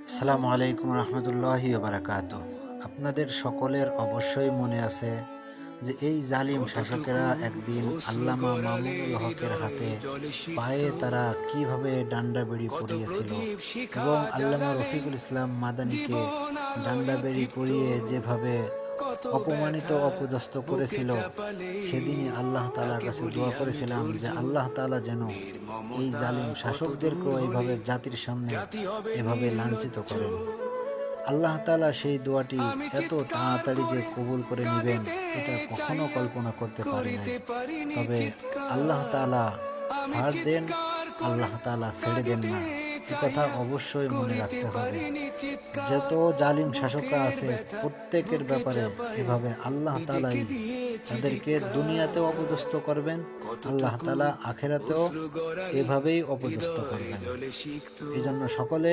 আসসালামু আলাইকুম রহমতুল্লাহি বারাকাতুহ। আপনাদের সকলের অবশ্যই মনে আছে যে এই জালিম শাসকেরা একদিন আল্লামা মামুনুল হকের হাতে পায়ে তারা কিভাবে ডান্ডা বেড়ি পরিয়েছিল এবং আল্লামা রফিকুল ইসলাম মাদানীকে ডান্ডা বেড়ি পরিয়ে যেভাবে অপমানিত অপদস্থ করেছিল, সেদিনই আল্লাহ তাআলার কাছে দোয়া করেছিলাম যে আল্লাহ তাআলা যেন এই জালিম শাসকদেরকেও এইভাবে জাতির সামনে এভাবে লাঞ্ছিত করেন। আল্লাহ তাআলা সেই দোয়াটি এত তাড়াতাড়ি যে কবুল করে নেবেন এটা কখনো কল্পনা করতে পারি নাই। তবে আল্লাহ তাআলা ছাড় দেন, আল্লাহ তাআলা ছেড়ে দেন না, এ কথা অবশ্যই মনে রাখতে হবে। যত জালিম শাসকরা আছে প্রত্যেকের ব্যাপারে এভাবে আল্লাহ তাআলাই তাদেরকে দুনিয়াতেও অপদস্থ করবেন, আল্লাহ তাআলা আখিরাতেও এভাবেই অপদস্থ করবেন। এই জন্য সকলে